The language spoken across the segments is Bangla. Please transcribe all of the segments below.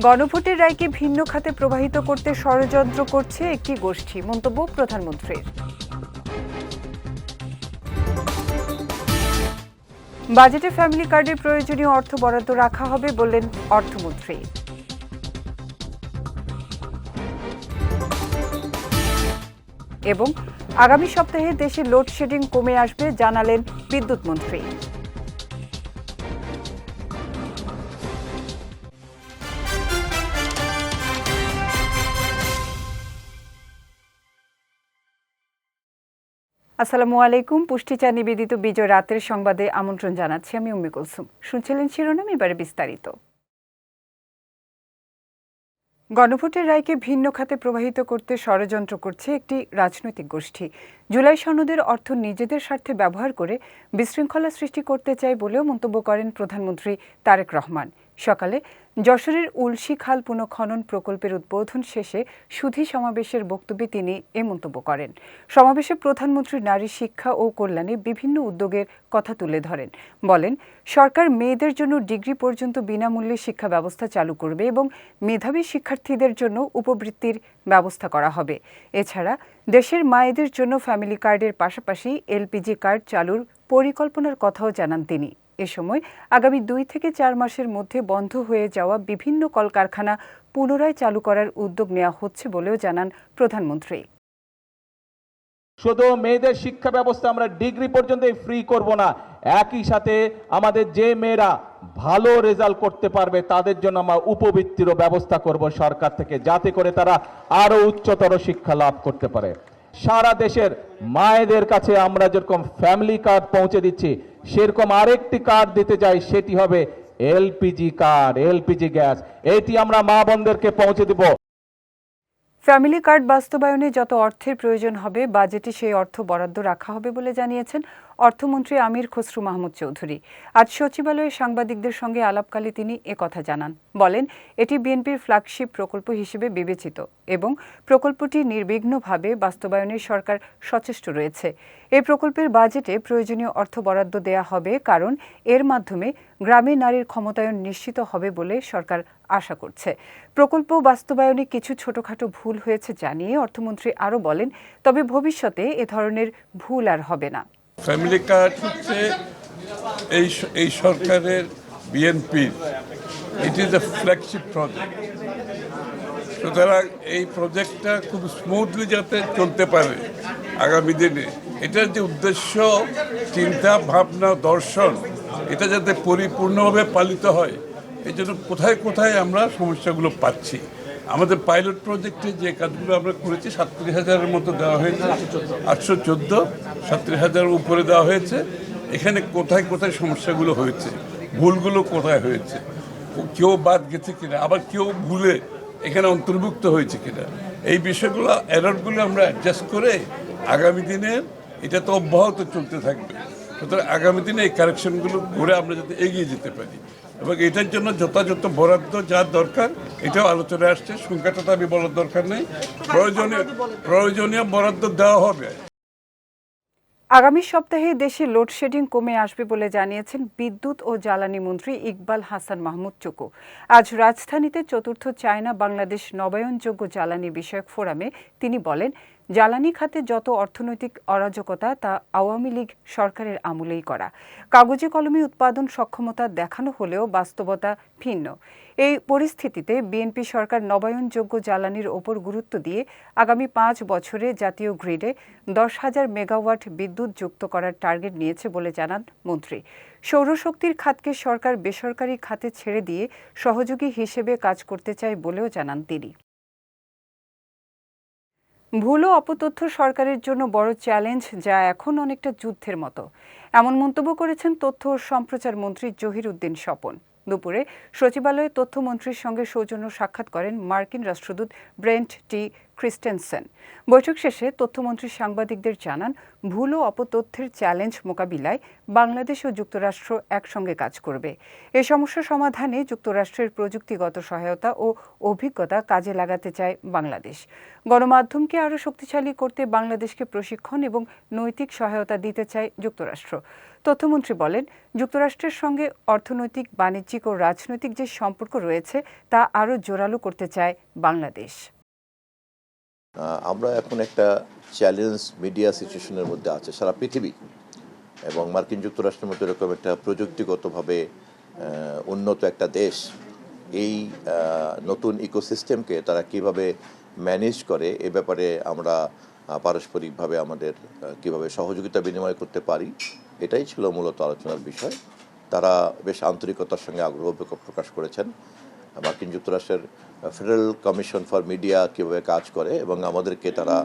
গণভোটের রায়কে ভিন্ন খাতে প্রবাহিত করতে ষড়যন্ত্র করছে একটি গোষ্ঠী, মন্তব্য প্রধানমন্ত্রীর। বাজেটে ফ্যামিলি কার্ডের প্রয়োজনীয় অর্থ বরাদ্দ রাখা হবে বললেন অর্থমন্ত্রী। এবং আগামী সপ্তাহে দেশে লোডশেডিং কমে আসবে জানালেন বিদ্যুৎ মন্ত্রী। আসসালামু আলাইকুম। পুষ্টিচা নিবেদিত বিজয় রাতের সংবাদে আমন্ত্রণ জানাচ্ছি আমি উম্মে কুলসুম। শুনছিলেন শিরোনাম, এবারে বিস্তারিত। গণভোটের রায়কে ভিন্ন খাতে প্রবাহিত করতে ষড়যন্ত্র করছে একটি রাজনৈতিক গোষ্ঠী। জুলাই সনদের অর্থ নিজেদের স্বার্থে ব্যবহার করে বিশৃঙ্খলা সৃষ্টি করতে চায় বলেও মন্তব্য করেন প্রধানমন্ত্রী তারেক রহমান। সকালে যশোরের উলশি খাল পুনঃখনন প্রকল্পের উদ্বোধন শেষে সুধী সমাবেশের বক্তব্যে তিনি এ মন্তব্য করেন। সমাবেশে প্রধানমন্ত্রী নারী শিক্ষা ও কল্যাণে বিভিন্ন উদ্যোগের কথা তুলে ধরেন। বলেন, সরকার মেয়েদের জন্য ডিগ্রি পর্যন্ত বিনামূল্যে শিক্ষা ব্যবস্থা চালু করবে এবং মেধাবী শিক্ষার্থীদের জন্য উপবৃত্তির ব্যবস্থা করা হবে। এছাড়া দেশের মায়েদের জন্য ফ্যামিলি কার্ডের পাশাপাশি এলপিজি কার্ড চালুর পরিকল্পনার কথাও জানান তিনি। এ সময় আগামী 2 থেকে 4 মাসের মধ্যে বন্ধ হয়ে যাওয়া বিভিন্ন কলকারখানা পুনরায় চালু করার উদ্যোগ নেওয়া হচ্ছে বলেও জানান প্রধানমন্ত্রী। শুধু মেয়েদের শিক্ষা ব্যবস্থা আমরা ডিগ্রি পর্যন্ত ফ্রি করব না, একই সাথে আমাদের যে মেয়েরা ভালো রেজাল্ট করতে পারবে তাদের জন্য আমরা উপবৃত্তিরও ব্যবস্থা করব সরকার থেকে, যাতে করে তারা আরো উচ্চতর শিক্ষা লাভ করতে পারে। সারা দেশের মায়েদের কাছে আমরা যেরকম ফ্যামিলি কার্ড পৌঁছে দিচ্ছি, সেরকম আরেকটি কার্ড দিতে চাই, সেটি হবে এলপিজি কার্ড, এলপিজি গ্যাস। এটি আমরা মা বোনদেরকে পৌঁছে দিব। ফ্যামিলি কার্ড বাস্তবায়নে যত অর্থের প্রয়োজন হবে বাজেটে সেই অর্থ বরাদ্দ রাখা হবে বলে জানিয়েছেন অর্থমন্ত্রী আমির খসরু মাহমুদ চৌধুরী। আজ সচিবালয়ে সাংবাদিকদের সঙ্গে আলাপকালে তিনি একথা জানান। বলেন, এটি বিএনপির ফ্ল্যাগশিপ প্রকল্প হিসেবে বিবেচিত এবং প্রকল্পটি নির্বিঘ্নভাবে বাস্তবায়নে সরকার সচেষ্ট রয়েছে। এই প্রকল্পের বাজেটে প্রয়োজনীয় অর্থ বরাদ্দ দেয়া হবে, কারণ এর মাধ্যমে গ্রামে নারীর ক্ষমতায়ন নিশ্চিত হবে বলে সরকার আশা করছে। প্রকল্প বাস্তবায়নে কিছু ছোটখাটো ভুল হয়েছে জানিয়ে অর্থমন্ত্রী আরও বলেন, তবে ভবিষ্যতে এ ধরনের ভুল আর হবে না। ফ্যামিলি কার্ড হচ্ছে এই সরকারের, বিএনপির, it is a flagship project. সুতরাং এই প্রজেক্টটা খুব স্মুথলি যাতে চলতে পারে আগামী দিনে, এটার যে উদ্দেশ্য, চিন্তা ভাবনা, দর্শন, এটা যাতে পরিপূর্ণভাবে পালিত হয়, এই জন্য কোথায় কোথায় আমরা সমস্যাগুলো পাচ্ছি। আমাদের পাইলট প্রজেক্টে যে কাজগুলো আমরা করেছি, 37,000-এর মতো দেওয়া হয়েছে, 814, 37,000 উপরে দেওয়া হয়েছে। এখানে কোথায় কোথায় সমস্যাগুলো হয়েছে, ভুলগুলো কোথায় হয়েছে, কেউ বাদ গেছে কিনা, আবার কেউ ভুলে এখানে অন্তর্ভুক্ত হয়েছে কিনা, এই বিষয়গুলো, এররগুলো আমরা অ্যাডজাস্ট করে আগামী দিনে এটা তো অব্যাহত চলতে থাকবে। সুতরাং আগামী দিনে এই কারেকশনগুলো করে আমরা যাতে এগিয়ে যেতে পারি এবং এটার জন্য যথাযথ বরাদ্দ যা দরকার এটাও আলোচনায় আসছে। সংখ্যাটা তো আমি বলার দরকার নেই, প্রয়োজনীয় বরাদ্দ দেওয়া হবে। আগামী সপ্তাহে দেশে লোডশেডিং কমে আসবে বলে জানিয়েছেন বিদ্যুৎ ও জ্বালানি মন্ত্রী ইকবাল হাসান মাহমুদ চুকু। আজ রাজধানীতে 4র্থ চায়না বাংলাদেশ নবায়নযোগ্য জ্বালানি বিষয়ক ফোরামে তিনি বলেন, জ্বালানি খাতে যত অর্থনৈতিক অরাজকতা তা আওয়ামী লীগ সরকারের আমলেই করা। কাগজে কলমে উৎপাদন সক্ষমতা দেখানো হলেও বাস্তবতা ভিন্ন। এই পরিস্থিতিতে বিএনপি সরকার নবায়নযোগ্য জ্বালানির ওপর গুরুত্ব দিয়ে আগামী 5 বছরে জাতীয় গ্রিডে 10,000 মেগাওয়াট বিদ্যুৎ যুক্ত করার টার্গেট নিয়েছে বলে জানান মন্ত্রী। সৌরশক্তির খাতকে সরকার বেসরকারি খাতে ছেড়ে দিয়ে সহযোগী হিসেবে কাজ করতে চায় বলেও জানান তিনি। ভুল ও অপতথ্য সরকারের জন্য বড় চ্যালেঞ্জ, যা এখন অনেকটা যুদ্ধের মতো, এমন মন্তব্য করেছেন তথ্য ও সম্প্রচার মন্ত্রী জহির উদ্দিন স্বপন। দুপুরে সচিবালয়ে তথ্যমন্ত্রীর সঙ্গে সৌজন্য সাক্ষাৎ করেন মার্কিন রাষ্ট্রদূত ব্রেন্ট টি ক্রিস্টেনসেন। বৈঠক শেষে তথ্যমন্ত্রী সাংবাদিকদের জানান, ভুল ও অপতথ্যের চ্যালেঞ্জ মোকাবিলায় বাংলাদেশ ও যুক্তরাষ্ট্র একসঙ্গে কাজ করবে। এ সমস্যা সমাধানে যুক্তরাষ্ট্রের প্রযুক্তিগত সহায়তা ও অভিজ্ঞতা কাজে লাগাতে চায় বাংলাদেশ। গণমাধ্যমকে আরও শক্তিশালী করতে বাংলাদেশকে প্রশিক্ষণ এবং নৈতিক সহায়তা দিতে চায় যুক্তরাষ্ট্র। তথ্যমন্ত্রী বলেন, যুক্তরাষ্ট্রের সঙ্গে অর্থনৈতিক, বাণিজ্যিক ও রাজনৈতিক যে সম্পর্ক রয়েছে তা আরও জোরালো করতে চায় বাংলাদেশ। আমরা এখন একটা চ্যালেঞ্জ মিডিয়া সিচুয়েশনের মধ্যে আছে সারা পৃথিবী, এবং মার্কিন যুক্তরাষ্ট্রের মধ্যে এরকম একটা প্রযুক্তিগতভাবে উন্নত একটা দেশ। এই নতুন ইকোসিস্টেমকে তারা কিভাবে ম্যানেজ করে এ ব্যাপারে আমরা পারস্পরিকভাবে আমাদের কিভাবে সহযোগিতা বিনিময় করতে পারি, এটাই ছিল মূলত আলোচনার বিষয়। তারা বেশ আন্তরিকতার সঙ্গে আগ্রহ প্রকাশ করেছেন। মার্কিন যুক্তরাষ্ট্রের ফেডারেল কমিশন ফর মিডিয়া কীভাবে কাজ করে এবং আমাদেরকে তারা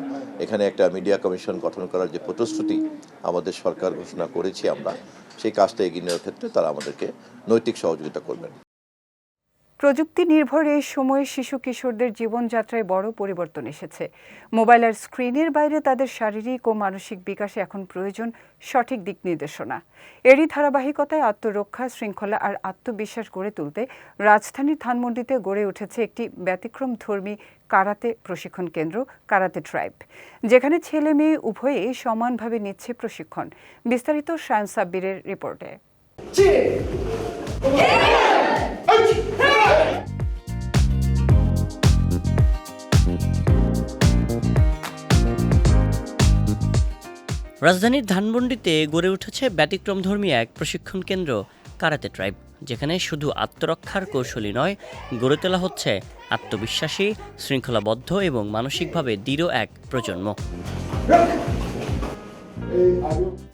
এখানে একটা মিডিয়া কমিশন গঠন করার যে প্রতিশ্রুতি আমাদের সরকার ঘোষণা করেছি আমরা, সেই কাজটা এগিয়ে নেওয়ার ক্ষেত্রে তারা আমাদেরকে নৈতিক সহযোগিতা করবেন। প্রযুক্তি নির্ভর এই সময়ে শিশু কিশোরদের জীবনযাত্রায় বড় পরিবর্তন এসেছে। মোবাইল আর স্ক্রিনের বাইরে তাদের শারীরিক ও মানসিক বিকাশে এখন প্রয়োজন সঠিক দিক নির্দেশনা। এরই ধারাবাহিকতায় আত্মরক্ষা, শৃঙ্খলা আর আত্মবিশ্বাস গড়ে তুলতে রাজধানীর ধানমন্ডিতে গড়ে উঠেছে একটি ব্যতিক্রমধর্মী কারাতে প্রশিক্ষণ কেন্দ্র, কারাতে ট্রাইব, যেখানে ছেলে মেয়ে উভয়েই সমানভাবে নিচ্ছে প্রশিক্ষণ। বিস্তারিত শায়ন সাব্বিরের রিপোর্টে। রাজধানীর ধানমন্ডিতে গড়ে উঠেছে ব্যতিক্রমধর্মী এক প্রশিক্ষণ কেন্দ্র, কারাতে ট্রাইব, যেখানে শুধু আত্মরক্ষার কৌশলী নয়, গড়ে তোলা হচ্ছে আত্মবিশ্বাসী, শৃঙ্খলাবদ্ধ এবং মানসিকভাবে দৃঢ় এক প্রজন্ম।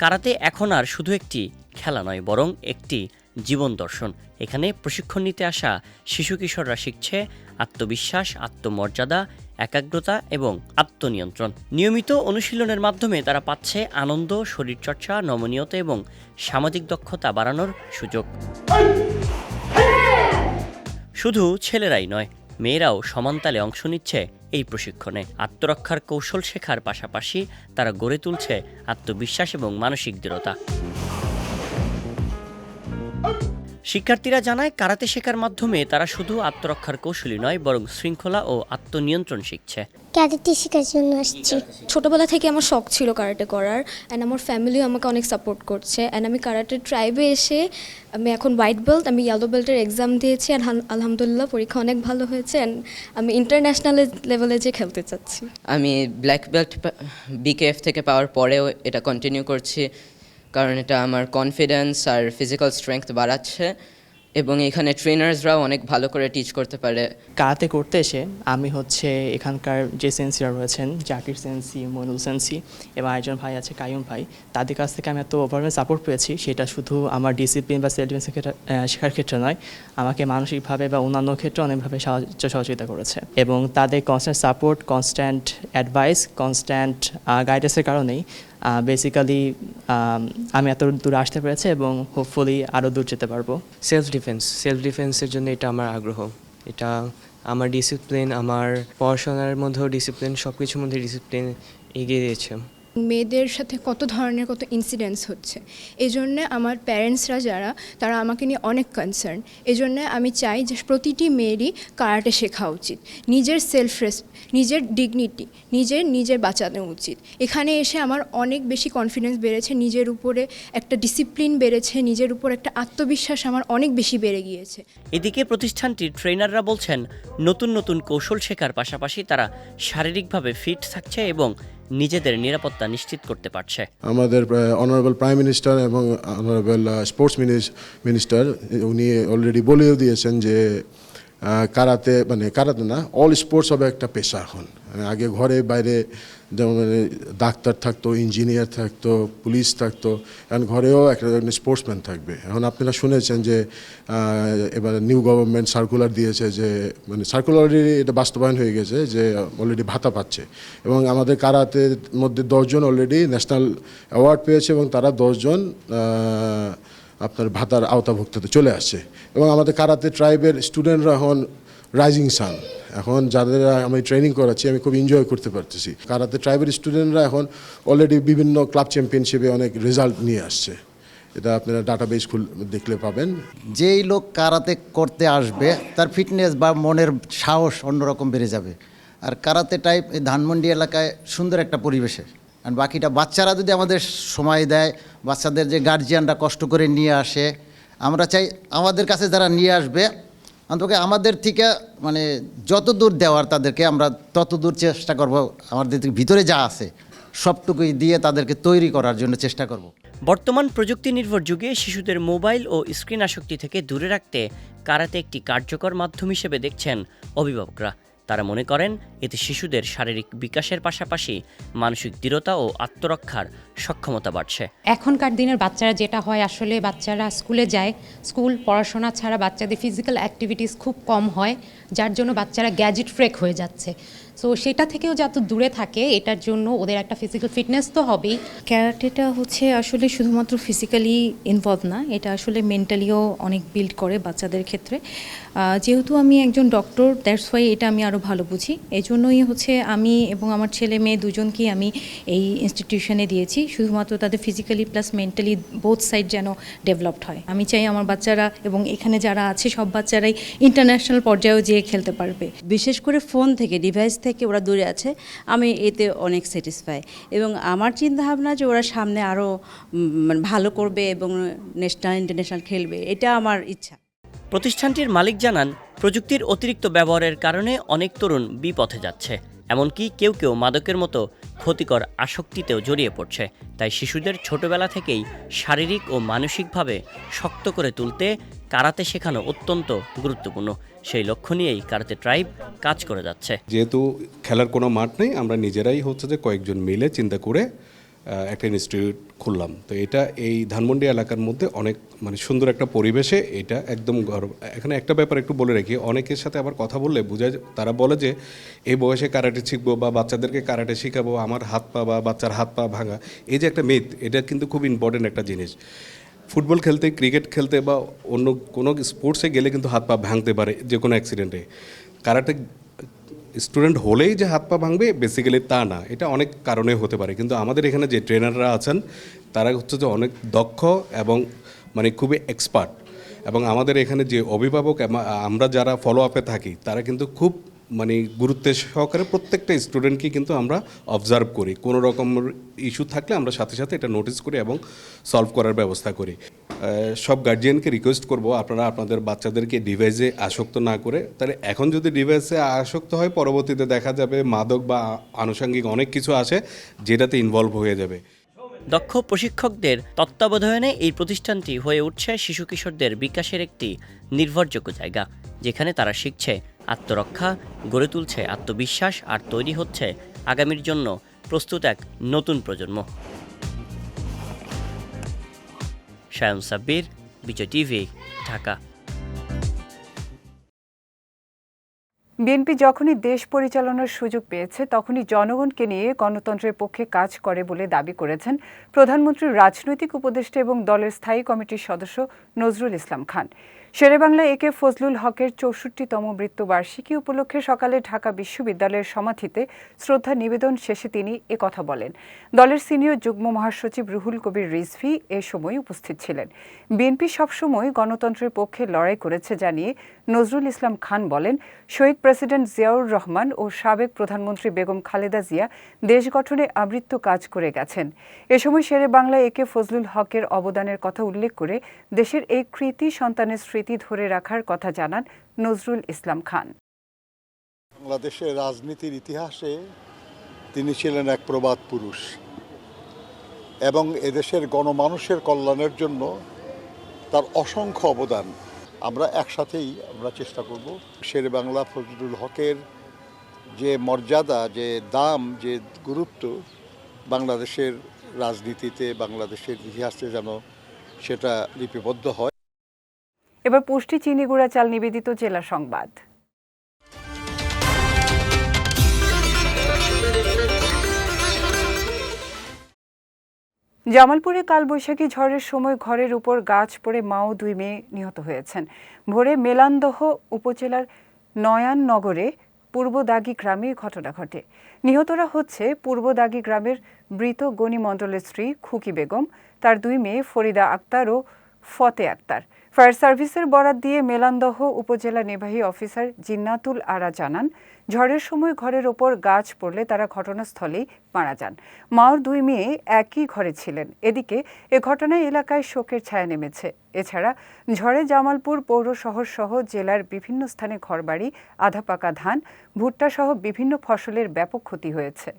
কারাতে এখন আর শুধু একটি খেলা নয়, বরং একটি জীবন দর্শন। এখানে প্রশিক্ষণ নিতে আসা শিশু কিশোররা শিখছে আত্মবিশ্বাস, আত্মমর্যাদা, একাগ্রতা এবং আত্মনিয়ন্ত্রণ। নিয়মিত অনুশীলনের মাধ্যমে তারা পাচ্ছে আনন্দ, শরীরচর্চা, নমনীয়তা এবং সামাজিক দক্ষতা বাড়ানোর সুযোগ। শুধু ছেলেরাই নয়, মেয়েরাও সমানতালে অংশ নিচ্ছে এই প্রশিক্ষণে। আত্মরক্ষার কৌশল শেখার পাশাপাশি তারা গড়ে তুলছে আত্মবিশ্বাস এবং মানসিক দৃঢ়তা। শিক্ষার্থীরা জানায়, কারাতে শেখার মাধ্যমে তারা শুধু আত্মরক্ষার কৌশলী নয়, বরং শৃঙ্খলা ও আত্মনিয়ন্ত্রণ শিখছে। ক্যারাটে শেখার জন্য আসছি। ছোটবেলা থেকে আমার শখ ছিল কারাটে করার, অ্যান্ড আমার ফ্যামিলিও আমাকে অনেক সাপোর্ট করছে। অ্যান্ড আমি কারাটে ট্রাইবে এসে আমি এখন হোয়াইট বেল্ট, আমি ইয়েলো বেল্টের এক্সাম দিয়েছি, আর আলহামদুলিল্লাহ পরীক্ষা অনেক ভালো হয়েছে, অ্যান্ড আমি ইন্টারন্যাশনাল লেভেলে যে খেলতে চাচ্ছি। আমি ব্ল্যাক বেল্ট বিকেএফ থেকে পাওয়ার পরেও এটা কন্টিনিউ করছি, কারণ এটা আমার কনফিডেন্স আর ফিজিক্যাল স্ট্রেংথ বাড়াচ্ছে, এবং এখানে ট্রেনার্সরাও অনেক ভালো করে টিচ করতে পারে। কারাতে করতে এসে আমি এখানকার যে সেন্সিরা রয়েছেন, জাকির সেন্সি, মইনুল সেন্সি এবং আরেকজন ভাই আছে কাইয়ুম ভাই, তাদের কাছ থেকে আমি এত ওভারঅল সাপোর্ট পেয়েছি। সেটা শুধু আমার ডিসিপ্লিন বা সেলফ ডিফেন্স শেখার ক্ষেত্রে নয়, আমাকে মানসিকভাবে বা অন্যান্য ক্ষেত্রে অনেকভাবে সহযোগিতা করেছে। এবং তাদের constant support, constant advice, constant গাইডেন্সের কারণেই বেসিক্যালি আমি এত দূর আসতে পেরেছি এবং হোপফুলি আরও দূর যেতে পারবো। সেলফ ডিফেন্সের জন্য এটা আমার আগ্রহ। এটা আমার ডিসিপ্লিন, আমার পড়াশোনার মধ্যেও ডিসিপ্লিন, সব কিছুর মধ্যে ডিসিপ্লিন এগিয়ে দিয়েছে। মেয়েদের সাথে কত ইনসিডেন্টস হচ্ছে, এই জন্যে আমার প্যারেন্টসরা যারা, তারা আমাকে নিয়ে অনেক কনসার্ন। এই জন্যে আমি চাই যে প্রতিটি মেয়েরই কারাটে শেখা উচিত। নিজের নিজের ডিগনিটি নিজের বাঁচানো উচিত। এখানে এসে আমার অনেক বেশি কনফিডেন্স বেড়েছে, নিজের উপরে একটা ডিসিপ্লিন বেড়েছে, নিজের উপর একটা আত্মবিশ্বাস আমার অনেক বেশি বেড়ে গিয়েছে। এদিকে প্রতিষ্ঠানটির ট্রেনাররা বলছেন, নতুন নতুন কৌশল শেখার পাশাপাশি তারা শারীরিকভাবে ফিট থাকছে এবং নিজেদের নিরাপত্তা নিশ্চিত করতে পারছে। আমাদের অনারেবল প্রাইম মিনিস্টার এবং অনারেবল স্পোর্টস মিনিস্টার উনি অলরেডি বলেও দিয়েছেন যে কারাতে না, অল স্পোর্টস হবে একটা পেশা এখন। আগে ঘরে বাইরে যেমন ডাক্তার থাকতো, ইঞ্জিনিয়ার থাকতো, পুলিশ থাকতো, এখন ঘরেও একটা স্পোর্টসম্যান থাকবে। এখন আপনারা শুনেছেন যে এবার নিউ গভর্নমেন্ট সার্কুলার দিয়েছে, যে সার্কুলারই এটা বাস্তবায়ন হয়ে গেছে, যে অলরেডি ভাতা পাচ্ছে। এবং আমাদের কারাতের মধ্যে 10 জন অলরেডি ন্যাশনাল অ্যাওয়ার্ড পেয়েছে এবং তারা 10 জন আপনার ভাতার আওতাভুক্ততে চলে আসছে। এবং আমাদের কারাতে ট্রাইবের স্টুডেন্টরা এখন রাইজিং সান। এখন যাদের আমি ট্রেনিং করাচ্ছি আমি খুব এনজয় করতে পারতেছি। কারাতে ট্রাইবেল স্টুডেন্টরা এখন অলরেডি বিভিন্ন ক্লাব চ্যাম্পিয়নশিপে অনেক রেজাল্ট নিয়ে আসছে। এটা আপনারা ডাটাবেস দেখলে পাবেন। যেই লোক কারাতে করতে আসবে তার ফিটনেস বা মনের সাহস অন্যরকম বেড়ে যাবে। আর কারাতে টাইপ এই ধানমন্ডি এলাকায় সুন্দর একটা পরিবেশে, আর বাকিটা বাচ্চারা যদি আমাদের সময় দেয়, বাচ্চাদের যে গার্জিয়ানরা কষ্ট করে নিয়ে আসে, আমরা চাই আমাদের কাছে যারা নিয়ে আসবে অন্তত আমাদের থেকে মানে যত দূর দেওয়ার তাদেরকে আমরা তত দূর চেষ্টা করব, আমাদের ভিতরে যা আছে সবটুকুই দিয়ে তাদেরকে তৈরি করার জন্য চেষ্টা করব। বর্তমান প্রযুক্তি নির্ভর যুগে শিশুদের মোবাইল ও স্ক্রিন আসক্তি থেকে দূরে রাখতে কারাতে একটি কার্যকর মাধ্যম হিসেবে দেখছেন অভিভাবকরা। তারা মনে করেন এতে শিশুদের শারীরিক বিকাশের পাশাপাশি মানসিক দৃঢ়তা ও আত্মরক্ষার সক্ষমতা বাড়ছে। এখনকার দিনের বাচ্চারা যেটা হয়, আসলে বাচ্চারা স্কুলে যায়, স্কুল পড়াশোনা ছাড়া বাচ্চাদের ফিজিক্যাল অ্যাক্টিভিটিস খুব কম হয়, যার জন্য বাচ্চারা গ্যাজেট ফ্রেক হয়ে যাচ্ছে। সো সেটা থেকেও যত দূরে থাকে, এটার জন্য ওদের একটা ফিজিক্যাল ফিটনেস তো হবেই। ক্যারাটেটা হচ্ছে আসলে শুধুমাত্র ফিজিক্যালি ইনভলভ না, এটা আসলে মেন্টালিও অনেক বিল্ড করে বাচ্চাদের ক্ষেত্রে। যেহেতু আমি একজন ডক্টর, দ্যাটস ওয়াই এটা আমি আরও ভালো বুঝি। এই জন্যই হচ্ছে আমি এবং আমার ছেলে মেয়ে দুজনকেই আমি এই ইনস্টিটিউশনে দিয়েছি, শুধুমাত্র তাদের physically plus mentally both side যেন ডেভেলপড হয়। আমি চাই আমার বাচ্চারা এবং এখানে যারা আছে সব বাচ্চারাই ইন্টারন্যাশনাল পর্যায়েও যেয়ে খেলতে পারবে। বিশেষ করে ফোন থেকে, ডিভাইস থেকে ওরা দূরে আছে, আমি এতে অনেক স্যাটিসফাই। এবং আমার চিন্তাভাবনা যে ওরা সামনে আরও ভালো করবে এবং ন্যাশনাল ইন্টারন্যাশনাল খেলবে, এটা আমার ইচ্ছা। প্রতিষ্ঠানটির মালিক জানান, প্রযুক্তির অতিরিক্ত ব্যবহারের কারণে অনেক তরুণ বিপথে যাচ্ছে, এমনকি কেউ কেউ মাদকের মতো ক্ষতিকর আসক্তিতেও জড়িয়ে পড়ছে। তাই শিশুদের ছোটবেলা থেকেই শারীরিক ও মানসিকভাবে শক্ত করে তুলতে কারাতে শেখানো অত্যন্ত গুরুত্বপূর্ণ। সেই লক্ষ্য নিয়েই কারাতে ট্রাইব কাজ করে যাচ্ছে। যেহেতু খেলার কোনো মাঠ নেই, আমরা নিজেরাই হচ্ছে যে কয়েকজন মিলে চিন্তা করে একটা ইনস্টিটিউট খুললাম। তো এটা এই ধানমন্ডি এলাকার মধ্যে অনেক সুন্দর একটা পরিবেশে, এটা একদম এখানে একটা ব্যাপার একটু বলে রাখি, অনেকের সাথে আবার কথা বললে বোঝা যায়, তারা বলে যে এই বয়সে কারাটে শিখবো বা বাচ্চাদেরকে কারাটে শেখাবো, আমার হাত পা বা বাচ্চার হাত পা ভাঙা, এই যে একটা মিথ, এটা কিন্তু খুব ইম্পর্টেন্ট একটা জিনিস। ফুটবল খেলতে, ক্রিকেট খেলতে বা অন্য কোনো স্পোর্টসে গেলে কিন্তু হাত পা ভাঙতে পারে যে কোনো অ্যাক্সিডেন্টে। কারাটে স্টুডেন্ট হলেই যে হাত পা ভাঙবে বেসিক্যালি তা না, এটা অনেক কারণে হতে পারে। কিন্তু আমাদের এখানে যে ট্রেনাররা আছেন তারা হচ্ছে যে অনেক দক্ষ এবং খুবই এক্সপার্ট, এবং আমাদের এখানে যে অভিভাবক আমরা যারা ফলো আপে থাকি তারা কিন্তু খুব গুরুত্বের সহকারে প্রত্যেকটা স্টুডেন্টকে কিন্তু আমরা অবজার্ভ করি। কোনো রকম ইস্যু থাকলে আমরা সাথে সাথে এটা নোটিস করি এবং সলভ করার ব্যবস্থা করি। সব গার্জিয়ানকে রিকোয়েস্ট করব, আপনারা আপনাদের বাচ্চাদেরকে ডিভাইসে আসক্ত না করে, তাহলে এখন যদি ডিভাইসে আসক্ত হয় পরবর্তীতে দেখা যাবে মাদক বা আনুষঙ্গিক অনেক কিছু আসে যেটাতে ইনভলভ হয়ে যাবে। দক্ষ প্রশিক্ষকদের তত্ত্বাবধানে এই প্রতিষ্ঠানটি হয়ে উঠছে শিশু কিশোরদের বিকাশের একটি নির্ভরযোগ্য জায়গা, যেখানে তারা শিখছে আত্মরক্ষা, গড়ে তুলছে আত্মবিশ্বাস আর তৈরি হচ্ছে আগামীর জন্য প্রস্তুত এক নতুন প্রজন্ম। শায়ন সাব্বির, বিজয় টিভি, ঢাকা। বিএনপি যখনই দেশ পরিচালনার সুযোগ পেয়েছে তখনই জনগণকে নিয়ে গণতন্ত্রের পক্ষে কাজ করে বলে দাবি করেছেন প্রধানমন্ত্রীর রাজনৈতিক উপদেষ্টা এবং দলের স্থায়ী কমিটির সদস্য নজরুল ইসলাম খান। শেরেবাংলা একে ফজলুল হকের ৬৪তম মৃত্যুবার্ষিকী উপলক্ষে সকালে ঢাকা বিশ্ববিদ্যালয়ের সমাধিতে শ্রদ্ধা নিবেদন শেষে তিনি একথা বলেন। দলের সিনিয়র যুগ্ম মহাসচিব রুহুল কবির রিজভী এ সময় উপস্থিত ছিলেন। বিএনপি সবসময় গণতন্ত্রের পক্ষে লড়াই করেছে জানিয়ে নজরুল ইসলাম খান বলেন, শহীদ প্রেসিডেন্ট জিয়াউর রহমান ও সাবেক প্রধানমন্ত্রী বেগম খালেদা জিয়া দেশ গঠনে আমৃত্য কাজ করে গেছেন। এ সময় শেরেবাংলা একে ফজলুল হকের অবদানের কথা উল্লেখ করে দেশের এই কৃতি সন্তানের স্মৃতি ধরে রাখার কথা জানান নজরুল ইসলাম খান। বাংলাদেশের রাজনীতির ইতিহাসে তিনি ছিলেন এক প্রবাদ পুরুষ এবং এদেশের গণমানুষের কল্যাণের জন্য তার অসংখ্য অবদান। আমরা একসাথেই চেষ্টা করব শেরেবাংলা ফজলুল হকের যে মর্যাদা, যে দাম, যে গুরুত্ব বাংলাদেশের রাজনীতিতে, বাংলাদেশের ইতিহাসে যেন সেটা লিপিবদ্ধ হয়। এবার পুষ্টি চিনি গুঁড়া চাল নিবেদিত জেলা সংবাদ। জামালপুরে কালবৈশাখী ঝড়ের সময় ঘরের উপর গাছ পড়ে মা ও 2 মেয়ে নিহত হয়েছেন। ভোরে মেলান্দহ উপজেলার নয়াননগরে পূর্বদাগী গ্রামে ঘটনা ঘটে। নিহতরা হচ্ছে পূর্বদাগী গ্রামের মৃত গনি মণ্ডলের স্ত্রী খুকি বেগম, তার 2 মেয়ে ফরিদা আক্তার ও ফতে আক্তার। ফায়ার সার্ভিসের বরাত দিয়ে মেলান্দহ উপজেলা নির্বাহী অফিসার জিন্নাতুল আরা জানান, ঝড়ের সময় ঘরের ওপর গাছ পড়লে তারা ঘটনাস্থলেই মারা যান। মার 2 মেয়ে একই ঘরে ছিলেন। এদিকে এ ঘটনায় এলাকায় শোকের ছায়া নেমেছে। এছাড়া ঝড়ে জামালপুর পৌর শহর সহ জেলার বিভিন্ন স্থানে ঘরবাড়ি, আধা পাকা ধান, ভুট্টা সহ বিভিন্ন ফসলের ব্যাপক ক্ষতি হয়েছে।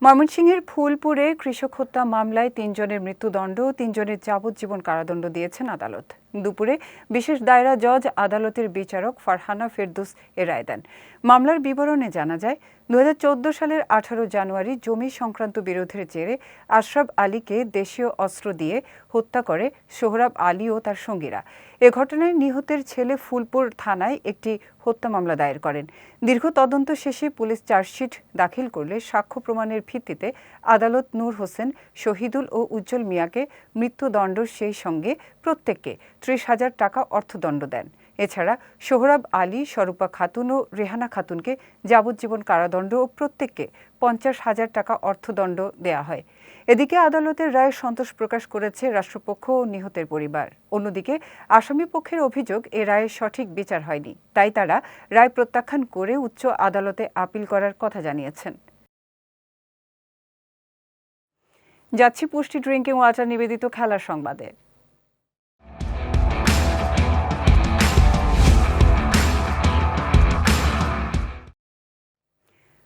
ময়মনসিংহের ফুলপুরে কৃষক হত্যা মামলায় 3 জনের মৃত্যুদণ্ড ও 3 জনের যাবজ্জীবন কারাদণ্ড দিয়েছেন আদালত। দুপুরে বিশেষ দায়রা জজ আদালতের বিচারক ফারহানা ফেরদৌস এ রায় দেন। মামলার বিবরণে জানা যায়, 2014 সালের 18 জানুয়ারি জমি সংক্রান্ত বিরোধের জেরে আশরাফ আলীকে দেশীয় অস্ত্র দিয়ে হত্যা করে সোহরাব আলী ও তার সঙ্গীরা। এ ঘটনায় নিহতের ছেলে ফুলপুর থানায় একটি হত্যা মামলা দায়ের করেন। দীর্ঘ তদন্ত শেষে পুলিশ চার্জশিট দাখিল করলে সাক্ষ্য প্রমাণের ভিত্তিতে আদালত নূর হোসেন, শহীদুল ও উজ্জ্বল মিয়াকে মৃত্যুদণ্ড, সেই সঙ্গে প্রত্যেককে 30,000 টাকা অর্থদণ্ড দেন। এছাড়া সোহরাব আলী, স্বরূপা খাতুন ও রেহানা খাতুনকে যাবজ্জীবন কারাদণ্ড ও প্রত্যেককে 50,000 টাকা অর্থদণ্ড দেয়া হয়। এদিকে আদালতের রায়ে সন্তোষ প্রকাশ করেছে রাষ্ট্রপক্ষ ও নিহতের পরিবার। অন্যদিকে আসামি পক্ষের অভিযোগ, এ রায়ে সঠিক বিচার হয়নি, তাই তারা রায় প্রত্যাখ্যান করে উচ্চ আদালতে আপিল করার কথা জানিয়েছেন। যাচ্ছি পুষ্টি ড্রিঙ্কিং ওয়াটার নিবেদিত খেলার সংবাদে।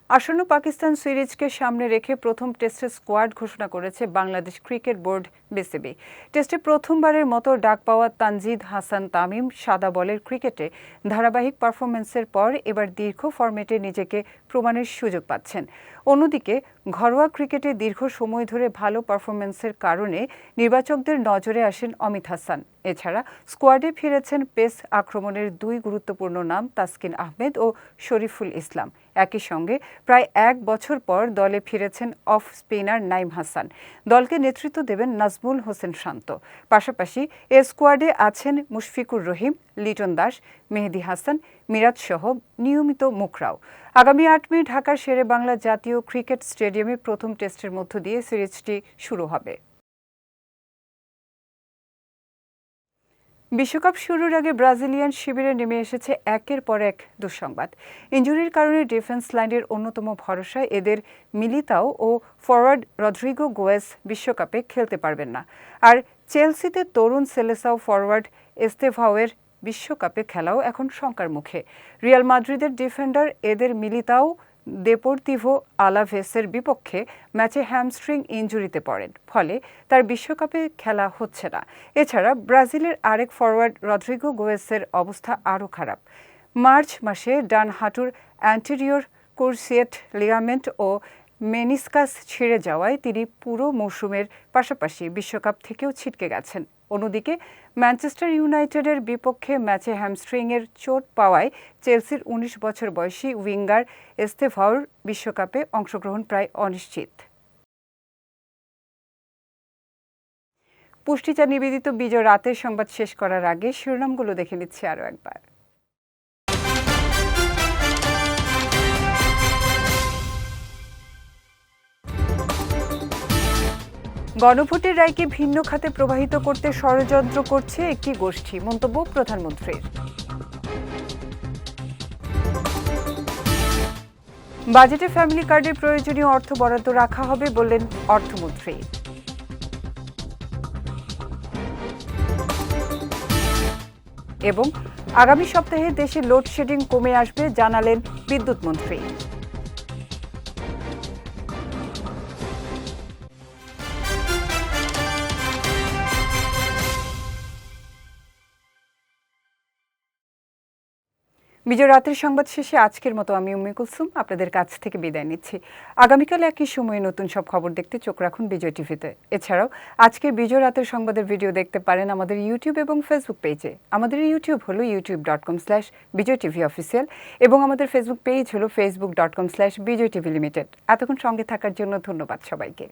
আসন্ন পাকিস্তান সিরিজকে সামনে রেখে প্রথম টেস্টের স্কোয়াড ঘোষণা করেছে বাংলাদেশ ক্রিকেট বোর্ড বিসিবি। টেস্টে প্রথমবারের মতো ডাক পাওয়া তানজিদ হাসান তামিম সাদা বলের ক্রিকেটে ধারাবাহিক পারফরম্যান্সের পর এবার দীর্ঘ ফরম্যাটে নিজেকে প্রমাণের সুযোগ পাচ্ছেন। অন্যদিকে ঘরোয়া ক্রিকেটে দীর্ঘ সময় ধরে ভালো পারফরম্যান্সের কারণে নির্বাচকদের নজরে আসেন অমিত হাসান। এছাড়া স্কোয়াডে ফিরেছেন পেস আক্রমণের 2 গুরুত্বপূর্ণ নাম তাসকিন আহমেদ ও শরীফুল ইসলাম। একই সঙ্গে প্রায় 1 বছর পর দলে ফিরেছেন অফ স্পিনার নাইম হাসান। দলকে নেতৃত্ব দেবেন নাজমুল হোসেন শান্ত। পাশাপাশি এ স্কোয়াডে আছেন মুশফিকুর রহিম, লিটন দাস, মেহেদী হাসান, মিরাজ সহ নিয়মিত মুখরাও। আগামী 8 মে ঢাকার শেরেবাংলা জাতীয় ক্রিকেট স্টেডিয়ামে প্রথম টেস্টের মধ্য দিয়ে সিরিজটি শুরু হবে। বিশ্বকাপ শুরুর আগে ব্রাজিলিয়ান শিবিরে নেমে এসেছে একের পর এক দুঃসংবাদ। ইনজুরির কারণে ডিফেন্স লাইনের অন্যতম ভরসা এদের মিলিতাও ও ফরওয়ার্ড রদ্রিগো গোয়েস বিশ্বকাপে খেলতে পারবেন না। আর চেলসিতে তরুণ সেলেসাও ফরওয়ার্ড এস্তেভাওয়ের বিশ্বকাপে খেলাও এখন শঙ্কার মুখে। রিয়াল মাদ্রিদের ডিফেন্ডার এদের মিলিতাও দেপোর্তিভো আলাভেসের বিপক্ষে ম্যাচে হ্যামস্ট্রিং ইনজুরিতে পড়েন, ফলে তার বিশ্বকাপে খেলা হচ্ছে না। এছাড়া ব্রাজিলের আরেক ফরওয়ার্ড রদ্রিগো গোয়েসের অবস্থা আরও খারাপ। মার্চ মাসে ডান হাঁটুর অ্যান্টেরিয়র ক্রুসিয়েট লিগামেন্ট ও মেনিসকাস ছিঁড়ে যাওয়ায় তিনি পুরো মৌসুমের পাশাপাশি বিশ্বকাপ থেকেও ছিটকে গেছেন। অন্যদিকে ম্যানচেস্টার ইউনাইটেডের বিপক্ষে ম্যাচে হ্যামস্ট্রিংয়ের চোট পাওয়ায় চেলসির 19 বছর বয়সী উইঙ্গার এস্তেভাওর বিশ্বকাপে অংশগ্রহণ প্রায় অনিশ্চিত। পুষ্টিচা নিবেদিত বিজয় রাতের সংবাদ শেষ করার আগে শিরোনামগুলো দেখে নিচ্ছি আরও একবার। গণভোটের রায়কে ভিন্ন খাতে প্রবাহিত করতে ষড়যন্ত্র করছে একটি গোষ্ঠী, মন্তব্য প্রধানমন্ত্রীর। বাজেটে ফ্যামিলি কার্ডের প্রয়োজনীয় অর্থ বরাদ্দ রাখা হবে বললেন অর্থমন্ত্রী। এবং আগামী সপ্তাহে দেশে লোডশেডিং কমে আসবে জানালেন বিদ্যুৎ মন্ত্রী। বিজয় রাতের সংবাদ শেষে আজকের মতো আমি উম্মে কুলসুম আপনাদের কাছ থেকে বিদায় নিচ্ছি। আগামীকাল একই সময়ে নতুন সব খবর দেখতে চোখ রাখুন বিজয় টিভিতে। এছাড়াও আজকে বিজয় রাতের সংবাদের ভিডিও দেখতে পারেন আমাদের ইউটিউব এবং ফেসবুক পেজে। আমাদের ইউটিউব হলো youtube.com/বিজয়টিভিঅফিসিয়াল এবং আমাদের ফেসবুক পেজ হলো facebook.com/বিজয়টিভি লিমিটেড। এতক্ষণ সঙ্গে থাকার জন্য ধন্যবাদ সবাইকে।